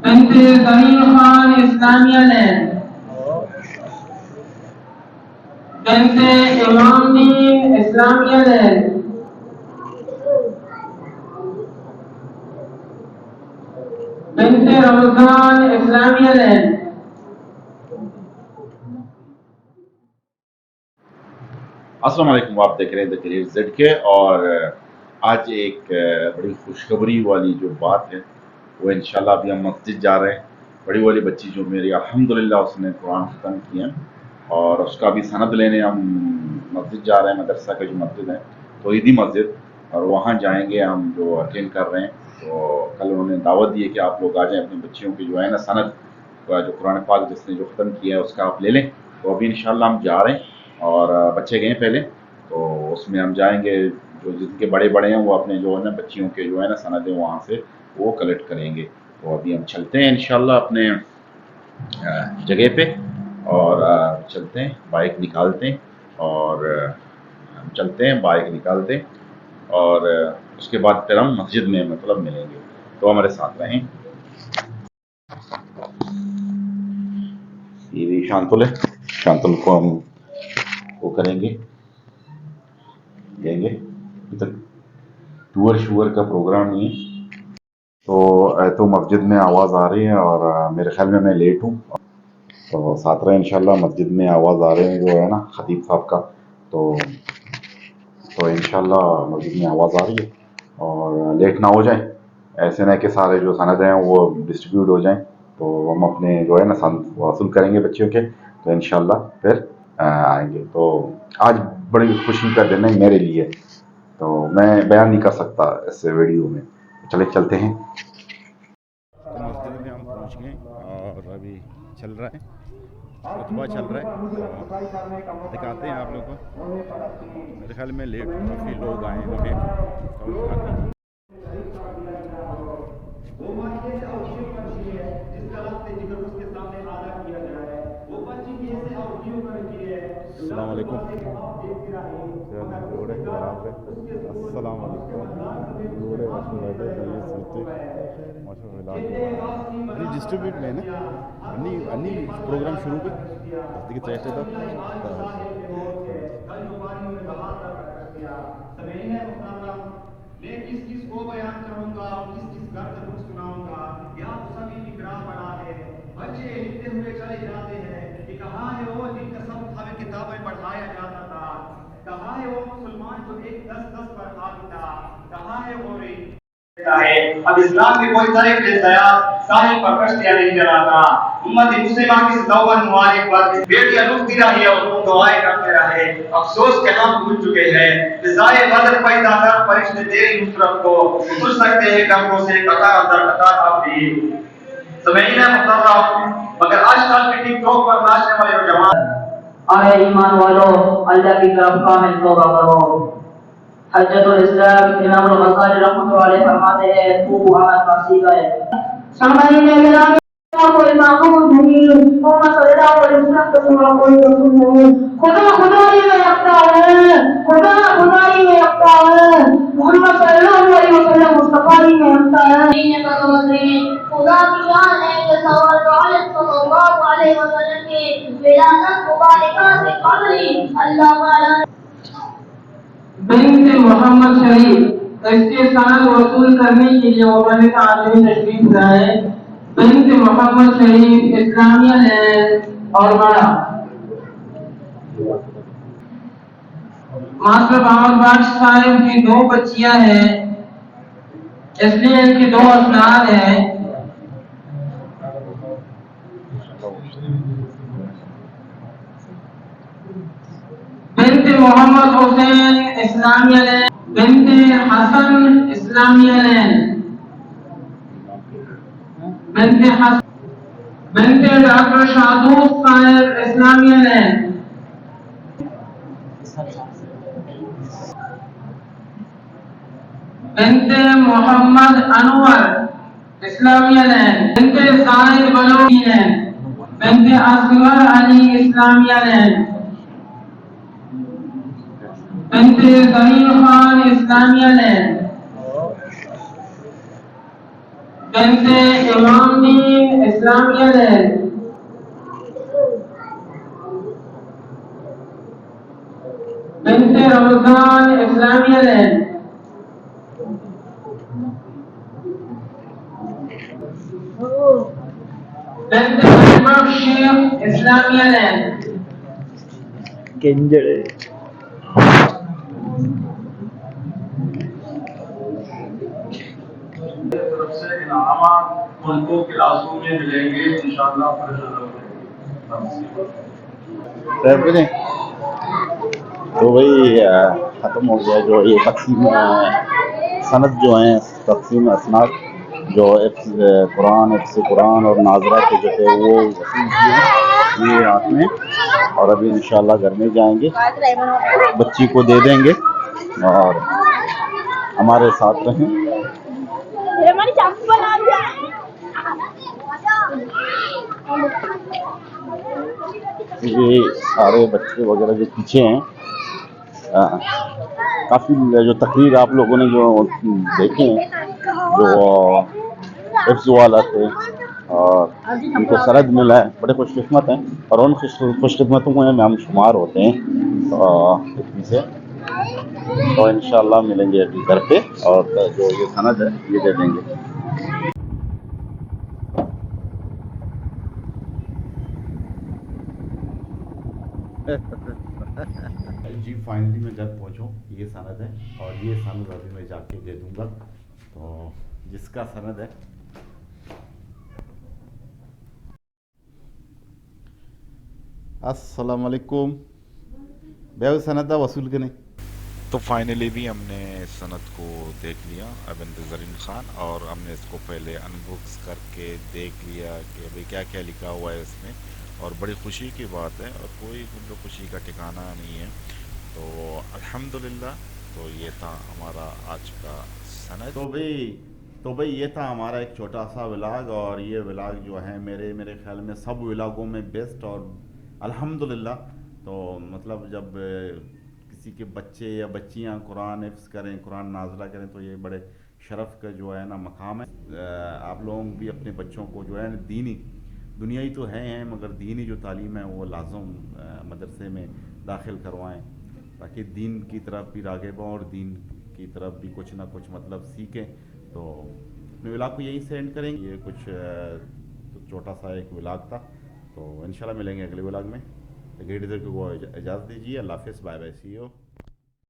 बिन्ते Zameen Khan Islamiya land, बिन्ते इमाम दीन Islamia land, बिन्ते Ramzan Islamia land. अस्सलाम वालेकुम, आप देख रहे हैं द करियर जेड के। और आज एक बड़ी खुशखबरी वाली जो बात है वो इंशाल्लाह अभी हम मस्जिद जा रहे हैं। बड़ी वाली बच्ची जो मेरी अल्हम्दुलिल्लाह उसने कुरान ख़त्म किया और उसका भी सनद लेने हम मस्जिद जा रहे हैं, मदरसा का जो मस्जिद है तौहीदी मस्जिद, और वहाँ जाएंगे हम जो अटेंड कर रहे हैं। तो कल उन्होंने दावत दी है कि आप लोग आ जाएँ, अपनी बच्चियों की जो है ना सनद का जो कुरान पाक जिसने जो ख़त्म किया है उसका आप ले लें। तो अभी इंशाल्लाह हम जा रहे हैं और बच्चे गए पहले, तो उसमें हम जाएंगे। जो जिनके बड़े बड़े हैं वो अपने जो है ना बच्चियों के जो है ना सनदें वहाँ से वो कलेक्ट करेंगे। तो अभी हम चलते हैं इंशाल्लाह अपने जगह पे और चलते हैं, बाइक निकालते हैं और हम चलते हैं, बाइक निकालते हैं और उसके बाद फिर हम मस्जिद में मतलब मिलेंगे। तो हमारे साथ रहें। ये भी शांतुल है, शांतुल को हम वो करेंगे, लेंगे। अभी तक टूर शूअर का प्रोग्राम नहीं है। तो मस्जिद में आवाज़ आ रही है और मेरे ख्याल में मैं लेट हूँ। तो साथ रहे इंशाल्लाह, मस्जिद में आवाज़ आ रही है जो है ना खतीब साहब का। तो इंशाल्लाह मस्जिद में आवाज़ आ रही है और लेट ना हो जाए, ऐसे ना कि सारे जो सनद हैं वो डिस्ट्रीब्यूट हो जाएं। तो हम अपने जो है ना सनद वसूल करेंगे बच्चियों के, तो इंशाल्लाह फिर आएंगे। तो आज बड़ी खुशी का दिन है मेरे लिए, तो मैं बयान नहीं कर सकता इस वीडियो में। चले चलते हैं। तो मस्जिद में हम पहुंच गए और अभी चल रहा है, खुतबा चल रहा है। तो दिखाते हैं आप लोगों को। मेरे ख्याल में लेट काफ़ी लोग आए होंगे, तो दिखाते हैं। वो मार्केट और जियो पर्ची है जिसका रास्ते जिक्र उसके सामने आधा किया गया है। वो पर्ची कैसे और जियो पर्ची है। अस्सलाम वालेकुम। जोड़े बराबर अस्सलाम वालेकुम। जोड़े वाशुलादे ये सीते माशाल्लाह अनि डिस्ट्रीब्यूट में ना अन्नी प्रोग्राम शुरू पे बस देखिए चेष्टा था। मैं किस किस को बयान करूंगा और किस किस घर से दुख सुनाऊंगा, या तो सभी बिखरा पड़ा है। बच्चे लिखते हुए चले जाते हैं कि कहाँ है वो जिनका सब हमें किताबें पढ़ाया जाता था, कहाँ है वो मुसलमान जो एक 10-10 पर हावी था, कहाँ है वो है। अब इस्लाम के कोई तरह के दया साहिब पर कष्ट नहीं चलाता। उम्मत मुस्लिमा की तौबा मुबारक पर बेटियां रुकती रही और वो दुआएं करते रहे। अफसोस के हम भूल चुके हैं कि जाए बदर पैदा कर फरिश्ते तेरी नुसरत को सुन सकते हैं कब्रों से कतार दर कतार आप भी समेईना मुहतरम। मगर आजकल के टिकटॉक पर नाचने वाले जमात आए ईमान वालों, अल्लाह की तरफ कामिल तौबा करो। हजरतुल इस्लाम इमाम गज़ाली रहमतुल्लाह अलैह फरमाते हैं तू हमारा फांसी का है। सामने मेरा कोई मामूल नहीं, मोहम्मद सल्लल्लाहु अलैहि वसल्लम का सिवा कोई रसूल नहीं। खुदा खुदाई में रखता है, खुदा खुदाई में रखता है, मोहम्मद सल्लल्लाहु अलैहि वसल्लम मुस्तफा ही में रखता है। दीन का समझ खुदा की शान है कि सल्लल्लाहु अलैहि वसल्लम की विलादत मुबारका से कबली अल्लाह ताला बिन्ते मोहम्मद शरीफ इसके सनद वसूल करने के लिए ओपन का आदमी तशरीफ लाए। बिन्ते मोहम्मद शरीफ इस्लामिया लैंड और बड़ा मास्टर मोहम्मद बख्श साहिब की 2 बच्चियां हैं, इसलिए इनकी 2 असनाद हैं। बिन्ते मोहम्मद हुसैन इस्लामिया लैंड, बिन्ते हसन इस्लामिया लैंड, बिन्ते हसन, बिन्ते डॉक्टर शादूस साहिब इस्लामिया लैंड, बिन्ते मोहम्मद अनवर इस्लामिया लैंड, बिन्ते जाहिद बलोची लैंड, बिन्ते असगर अली इस्लामिया लैंड, बिन्ते Zameen Khan Islamiya land, Bente Imamdin Islamiya Land. Bente Ramazan Islamiya Land. Bente Ahmad Sheikh Islamiya Land. किंजड़े तरफ से इनामात उनको क्लासों में मिलेंगे इंशाअल्लाह सर तो वही ख़त्म हो गया जो ये तकसीम सनद जो है तकसीम असनाद जो कुरान एफ्स कुरान और नाजरा के जो थे वो वसूल किए ये रात में और अभी इंशाल्लाह घर में जाएंगे बच्ची को दे देंगे और हमारे साथ रहें। ये सारे बच्चे वगैरह जो पीछे हैं काफ़ी जो तकरीर आप लोगों ने जो देखे हैं जो हिफ्ज़ वाला थे और उनको सरद मिला है बड़े खुशकिस्मत हैं और उन खुशकिस्मतों में हम शुमार होते हैं इसी से। तो इंशाअल्लाह मिलेंगे अभी घर पे और जो ये सनद है ये दे देंगे। जी फाइनली मैं घर पहुंचा ये सनद है और ये सनद अभी मैं जाके दे दूंगा। तो जिसका सनद है अस्सलाम वालेकुम बेव सनद वसूल के नहीं। तो फाइनली भी हमने सनद को देख लिया अबन ज़रीन ख़ान और हमने इसको पहले अनबॉक्स करके देख लिया कि भाई क्या क्या लिखा हुआ है इसमें और बड़ी खुशी की बात है और कोई मतलब खुशी का ठिकाना नहीं है। तो अल्हम्दुलिल्लाह तो ये था हमारा आज का सनद। तो भाई ये था हमारा एक छोटा सा व्लॉग और ये व्लॉग जो है मेरे ख्याल में सब व्लॉगों में बेस्ट और अल्हम्दुलिल्लाह। तो मतलब जब किसी के बच्चे या बच्चियां कुरान हिफ्ज़ करें कुरान नाज़िला करें तो ये बड़े शरफ़ का जो है ना मकाम है। आप लोग भी अपने बच्चों को जो है ना दीनी दुनियाई तो हैं मगर दीनी जो तालीम है वो लाज़म मदरसे में दाखिल करवाएं ताकि दीन की तरफ भी राग़िब हों और दीन की तरफ भी कुछ ना कुछ मतलब सीखें। तो अपने व्लॉग को यहीं से एंड करेंगे। ये कुछ तो छोटा सा एक व्लॉग था तो इंशाल्लाह मिलेंगे अगले व्लॉग में। ग्रेट इधर को इजाज़त दीजिए। अल्लाह हाफ़िज़ बाय बाय सी यू।